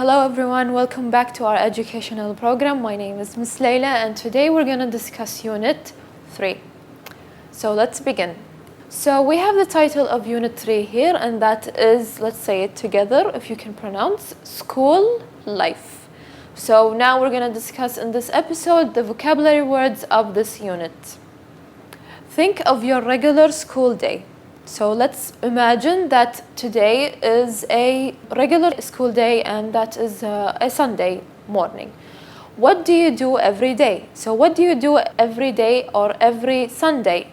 Hello everyone, welcome back to our educational program. My name is Miss Layla and today we're going to discuss Unit 3. So let's begin. So we have the title of Unit 3 here, and that is, let's say it together if you can pronounce, School Life. So now we're going to discuss in this episode the vocabulary words of this unit. Think of your regular school day. So let's imagine that today is a regular school day and that is a Sunday morning. What do you do every day? So what do you do every day or every Sunday?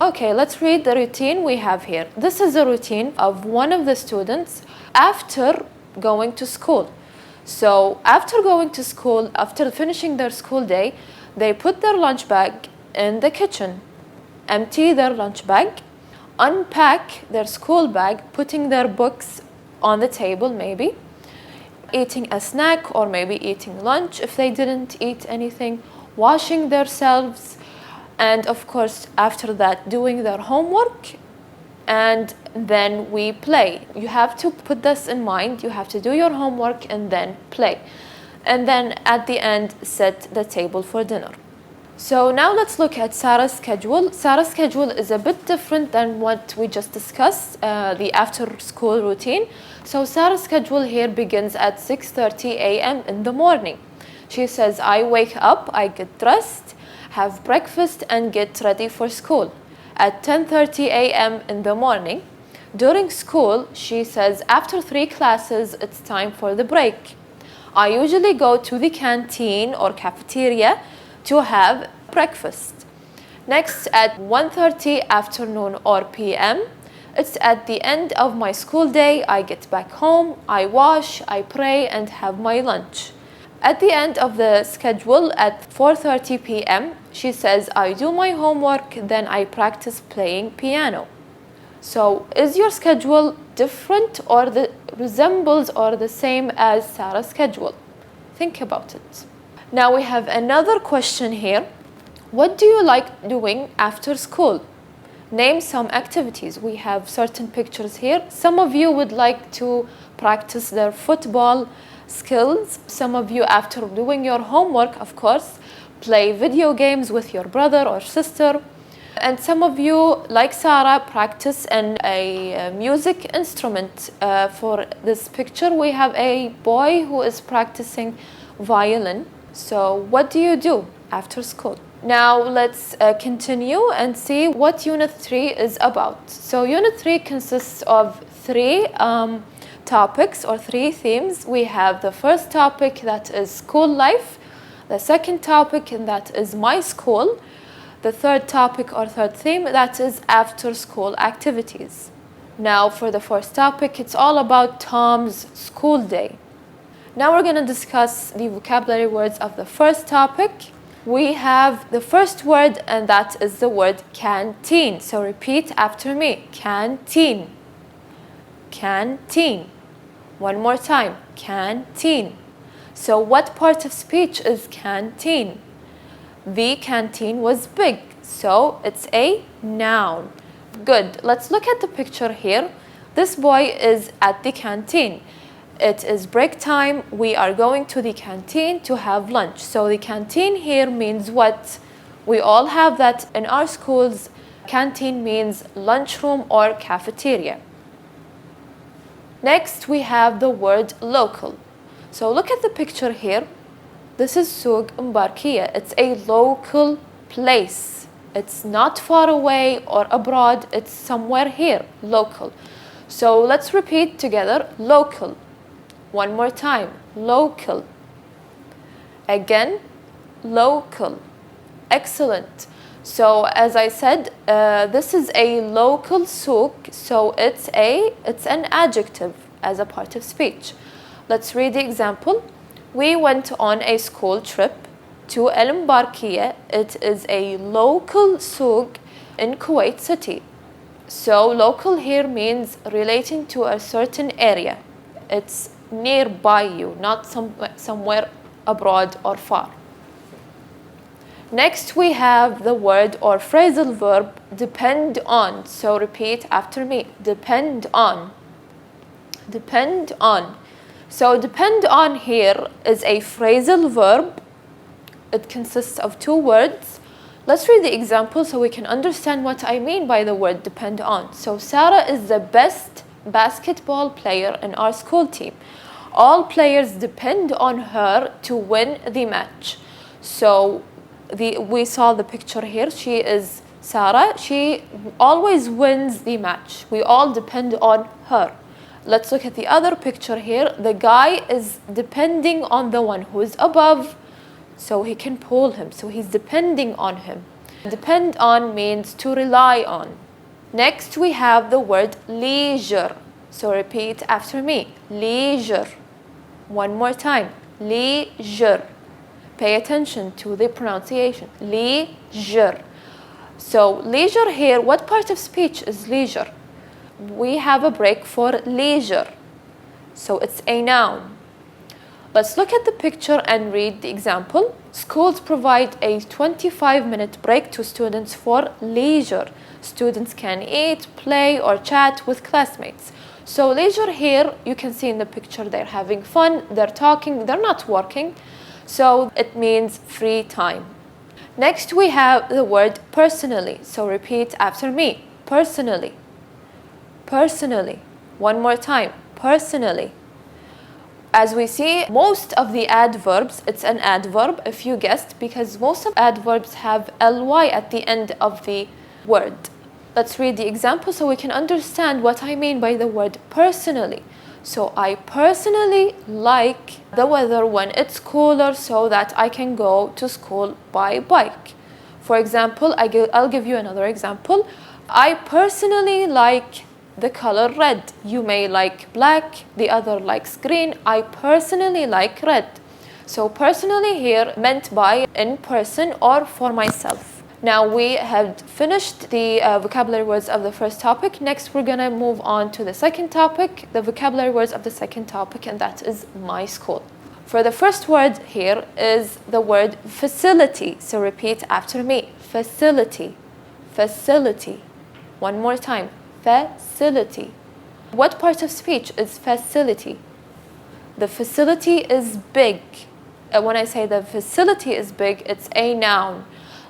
Okay, let's read the routine we have here. This is a routine of one of the students after going to school. So after going to school, after finishing their school day, they put their lunch bag in the kitchen, empty their lunch bag, unpack their school bag, putting their books on the table maybe, eating a snack or maybe eating lunch if they didn't eat anything, washing themselves, and of course after that doing their homework, and then we play. You have to put this in mind. You have to do your homework and then play. And then at the end set the table for dinner. So now let's look at Sarah's schedule. Sarah's schedule is a bit different than what we just discussed, the after school routine. So Sarah's schedule here begins at 6:30 a.m. in the morning. She says, I wake up, I get dressed, have breakfast and get ready for school. At 10:30 a.m. in the morning, during school, she says, after 3 classes, it's time for the break. I usually go to the canteen or cafeteria to have breakfast. Next, at 1:30 afternoon or p.m., it's at the end of my school day. I get back home, I wash, I pray and have my lunch. At the end of the schedule at 4:30 p.m., she says, I do my homework, then I practice playing piano. So is your schedule different or resembles or the same as Sarah's schedule? Think about it. Now we have another question here. What do you like doing after school? Name some activities. We have certain pictures here. Some of you would like to practice their football skills. Some of you, after doing your homework, of course, play video games with your brother or sister. And some of you, like Sarah, practice a music instrument. For this picture, we have a boy who is practicing violin. So what do you do after school? Now let's continue and see what Unit 3 is about. So Unit 3 consists of 3 topics or 3 themes. We have the first topic, that is school life. The second topic, and that is my school. The third topic or third theme, that is after school activities. Now for the first topic, it's all about Tom's school day. Now we're going to discuss the vocabulary words of the first topic. We have the first word, and that is the word canteen. So repeat after me. Canteen. Canteen. One more time. Canteen. So what part of speech is canteen? The canteen was big, so it's a noun. Good. Let's look at the picture here. This boy is at the canteen. It is break time. We are going to the canteen to have lunch. So the canteen here means what? We all have that in our schools. Canteen means lunchroom or cafeteria. Next, we have the word local. So look at the picture here. This is Souk Mbarkiya. It's a local place. It's not far away or abroad. It's somewhere here, local. So let's repeat together, local. One more time, local. Again, local. Excellent. So as I said, this is a local souk, so it's an adjective as a part of speech. Let's read the example. We went on a school trip to El Mbarkiya. It is a local souk in Kuwait City. So local here means relating to a certain area. It's nearby you, not somewhere abroad or far. Next, we have the word or phrasal verb depend on. So repeat after me. Depend on. Depend on. So depend on here is a phrasal verb. It consists of 2 words. Let's read the example so we can understand what I mean by the word depend on. So Sarah is the best basketball player in our school team. All players depend on her to win the match. So we saw the picture here. She is Sarah. She always wins the match. We all depend on her. Let's look at the other picture here. The guy is depending on the one who is above, so he can pull him. So he's depending on him. Depend on means to rely on. Next we have the word leisure. So repeat after me. Leisure. One more time. Leisure. Pay attention to the pronunciation. Leisure. So leisure here, what part of speech is leisure? We have a break for leisure. So it's a noun. Let's look at the picture and read the example. Schools provide a 25-minute break to students for leisure. Students can eat, play, or chat with classmates. So leisure here, you can see in the picture they're having fun, they're talking, they're not working. So it means free time. Next we have the word personally. So repeat after me. Personally. Personally. One more time. Personally. As we see, most of the adverbs, it's an adverb if you guessed, because most of adverbs have ly at the end of the word. Let's read the example so we can understand what I mean by the word personally. So I personally like the weather when it's cooler so that I can go to school by bike. For example, I'll give you another example. I personally like the color red. You may like black, the other likes green. I personally like red. So personally here meant by in person or for myself. Now we have finished the vocabulary words of the first topic. Next we're gonna move on to the second topic, the vocabulary words of the second topic, and that is my school. For the first word here is the word facility. So repeat after me. Facility. Facility. One more time. Facility. What part of speech is facility? The facility is big. When I say the facility is big, it's a noun.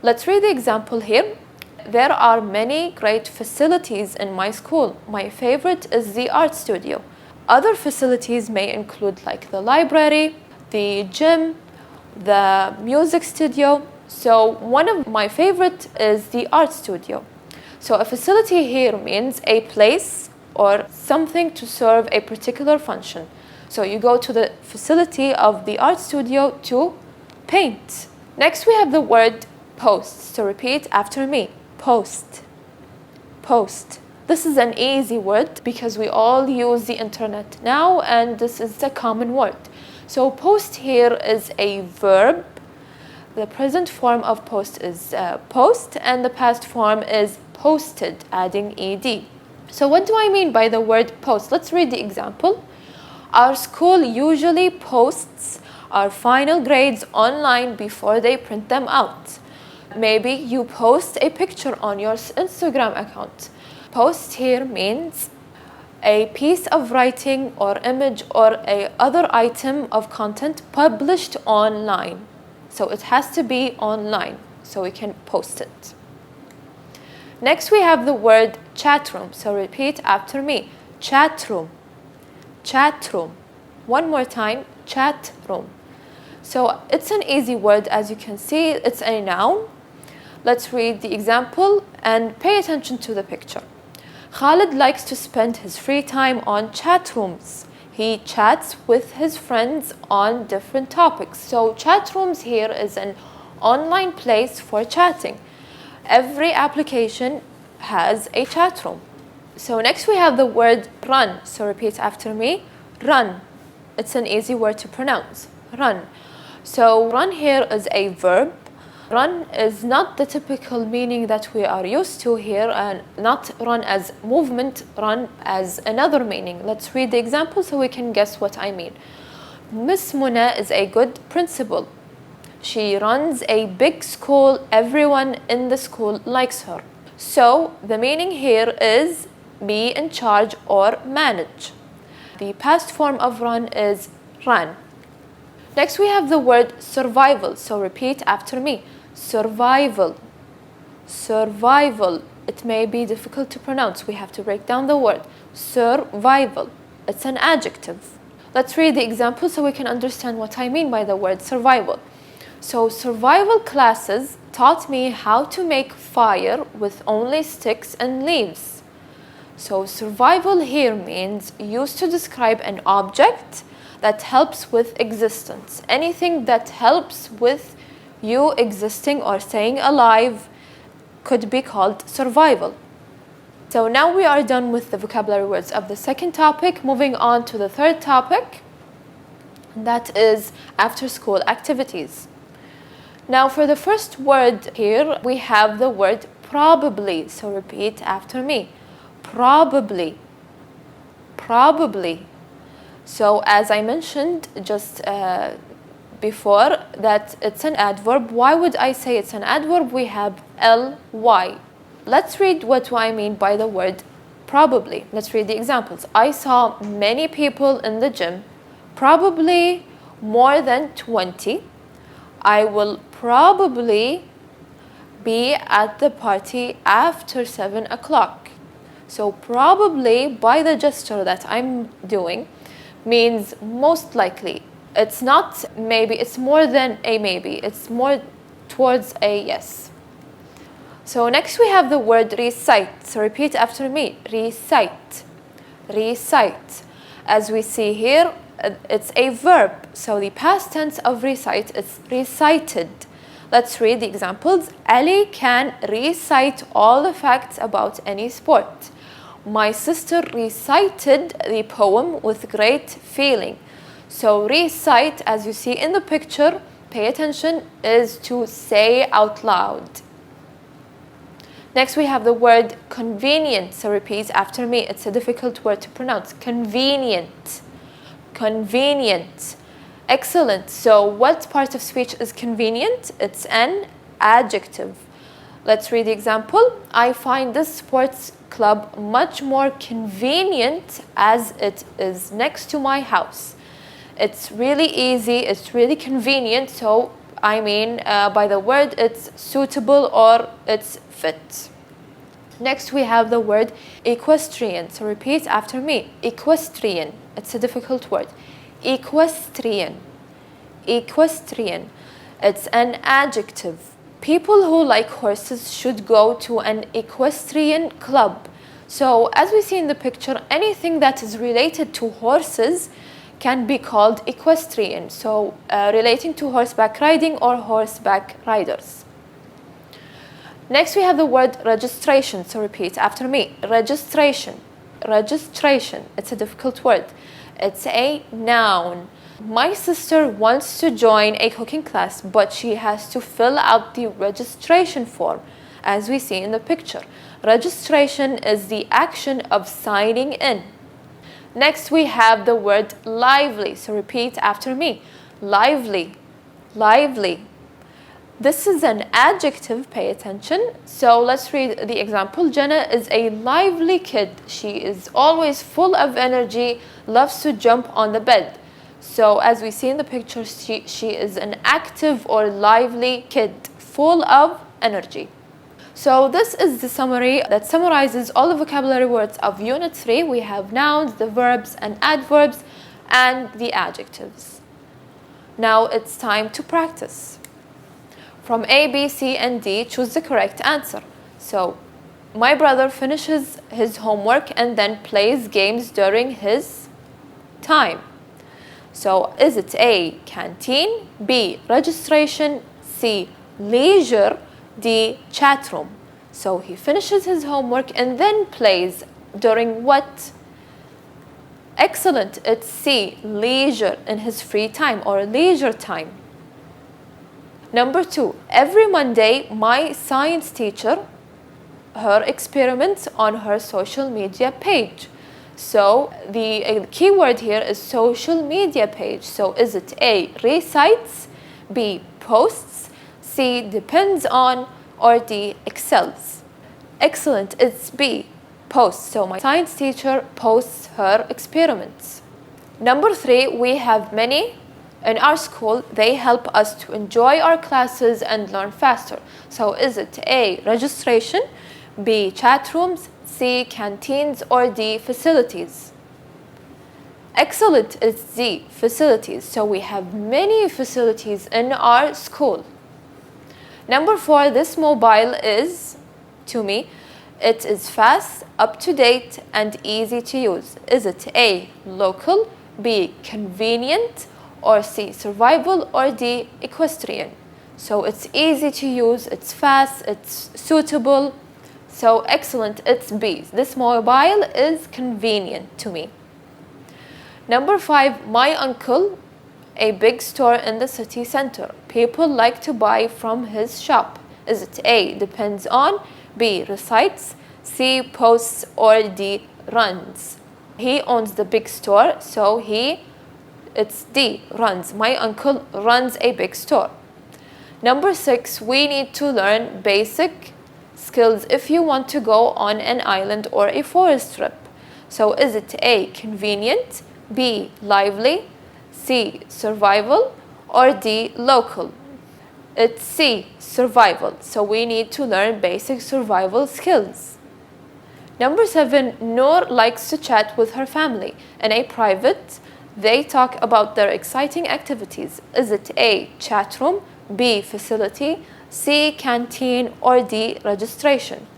Let's read the example here. There are many great facilities in my school. My favorite is the art studio. Other facilities may include like the library, the gym, the music studio. So one of my favorite is the art studio. So a facility here means a place or something to serve a particular function. So you go to the facility of the art studio to paint. Next we have the word post. So repeat after me. Post. Post. This is an easy word because we all use the internet now and this is a common word. So post here is a verb. The present form of post is post and the past form is posted, adding ed. So what do I mean by the word post? Let's read the example. Our school usually posts our final grades online before they print them out. Maybe you post a picture on your Instagram account. Post here means a piece of writing or image or a other item of content published online. So it has to be online so we can post it. Next we have the word chat room. So repeat after me. Chat room. Chat room. One more time. Chat room. So it's an easy word, as you can see. It's a noun. Let's read the example and pay attention to the picture. Khalid likes to spend his free time on chat rooms. He chats with his friends on different topics. So chat rooms here is an online place for chatting. Every application has a chat room. So next we have the word run. So repeat after me. Run. It's an easy word to pronounce. Run. So run here is a verb. Run is not the typical meaning that we are used to here, and not run as movement, run as another meaning. Let's read the example so we can guess what I mean. Miss Muna is a good principal. She runs a big school. Everyone in the school likes her. So the meaning here is be in charge or manage. The past form of run is ran. Next we have the word survival. So repeat after me. Survival. Survival. It may be difficult to pronounce. We have to break down the word. Survival. It's an adjective. Let's read the example so we can understand what I mean by the word survival. So survival classes taught me how to make fire with only sticks and leaves. So survival here means used to describe an object that helps with existence. Anything that helps with you existing or staying alive could be called survival. So now we are done with the vocabulary words of the second topic. Moving on to the third topic, that is after school activities. Now for the first word here, we have the word probably. So repeat after me. Probably. Probably. So as I mentioned just before, that it's an adverb. Why would I say it's an adverb? We have ly. Let's read what I mean by the word probably. Let's read the examples. I saw many people in the gym, probably more than 20. I will probably be at the party after 7 o'clock. So probably, by the gesture that I'm doing, means most likely. It's not maybe, it's more than a maybe. It's more towards a yes. So next we have the word recite. So repeat after me. Recite. Recite. As we see here, it's a verb. So the past tense of recite is recited. Let's read the examples. Ali can recite all the facts about any sport. My sister recited the poem with great feeling. So recite, as you see in the picture, pay attention, is to say out loud. Next we have the word convenient. So repeat after me. It's a difficult word to pronounce. Convenient. Convenient. Excellent. So what part of speech is convenient? It's an adjective. Let's read the example. I find this sports club much more convenient as it is next to my house. It's really easy, it's really convenient, so I mean by the word it's suitable or it's fit. Next we have the word equestrian. So repeat after me. Equestrian. It's a difficult word. Equestrian. Equestrian. It's an adjective. People who like horses should go to an equestrian club. So as we see in the picture, anything that is related to horses can be called equestrian. So relating to horseback riding or horseback riders. Next we have the word registration. So repeat after me. Registration. Registration. It's a difficult word. It's a noun. My sister wants to join a cooking class, but she has to fill out the registration form, as we see in the picture. Registration is the action of signing in. Next we have the word lively. So repeat after me. Lively. Lively. This is an adjective, pay attention. So let's read the example. Jenna is a lively kid. She is always full of energy, loves to jump on the bed. So as we see in the picture, she is an active or lively kid, full of energy. So this is the summary that summarizes all the vocabulary words of Unit 3. We have nouns, the verbs and adverbs, and the adjectives. Now it's time to practice. From A, B, C, and D, choose the correct answer. So my brother finishes his homework and then plays games during his time. So is it A, canteen, B, registration, C, leisure, D, chat room? So he finishes his homework and then plays during what? Excellent, it's C, leisure, in his free time or leisure time. Number 2, every Monday my science teacher her experiments on her social media page. So the key word here is social media page. So is it A, recites, B, posts, C, depends on, or D, excels? Excellent, it's B, posts. So my science teacher posts her experiments. Number 3, we have many in our school. They help us to enjoy our classes and learn faster. So is it A, registration, B, chat rooms, C, canteens, or D, facilities? Excellent, it's D, facilities. So we have many facilities in our school. Number 4, this mobile is, to me, it is fast, up-to-date, and easy to use. Is it A, local, B, convenient, or C, survival, or D, equestrian? So it's easy to use, it's fast, it's suitable. So excellent, it's B. This mobile is convenient to me. Number 5, my uncle, a big store in the city center. People like to buy from his shop. Is it A, depends on, B, recites, C, posts, or D, runs? He owns the big store, so it's D, runs. My uncle runs a big store. Number 6, we need to learn basic skills if you want to go on an island or a forest trip. So is it A, convenient, B, lively, C, survival, or D, local? It's C, survival. So we need to learn basic survival skills. Number 7, Noor likes to chat with her family. In a private, they talk about their exciting activities. Is it A, chat room, B, facility, C, canteen, or D, registration?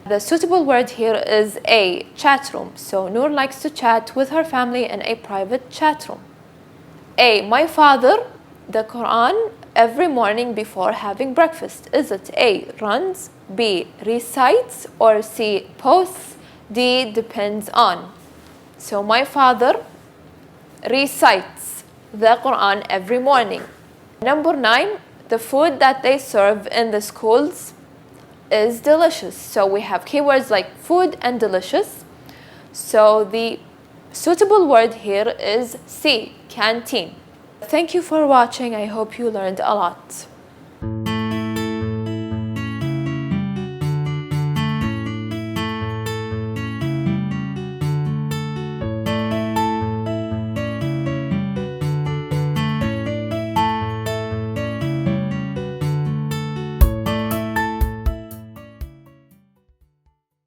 The suitable word here is A, chat room. So Noor likes to chat with her family in a private chat room. A, my father, the Quran every morning before having breakfast. Is it A, runs, B, recites, or C, posts, D, depends on? So my father recites the Quran every morning. Number 9, the food that they serve in the schools is delicious. So we have keywords like food and delicious. So the suitable word here is C, canteen. Thank you for watching. I hope you learned a lot.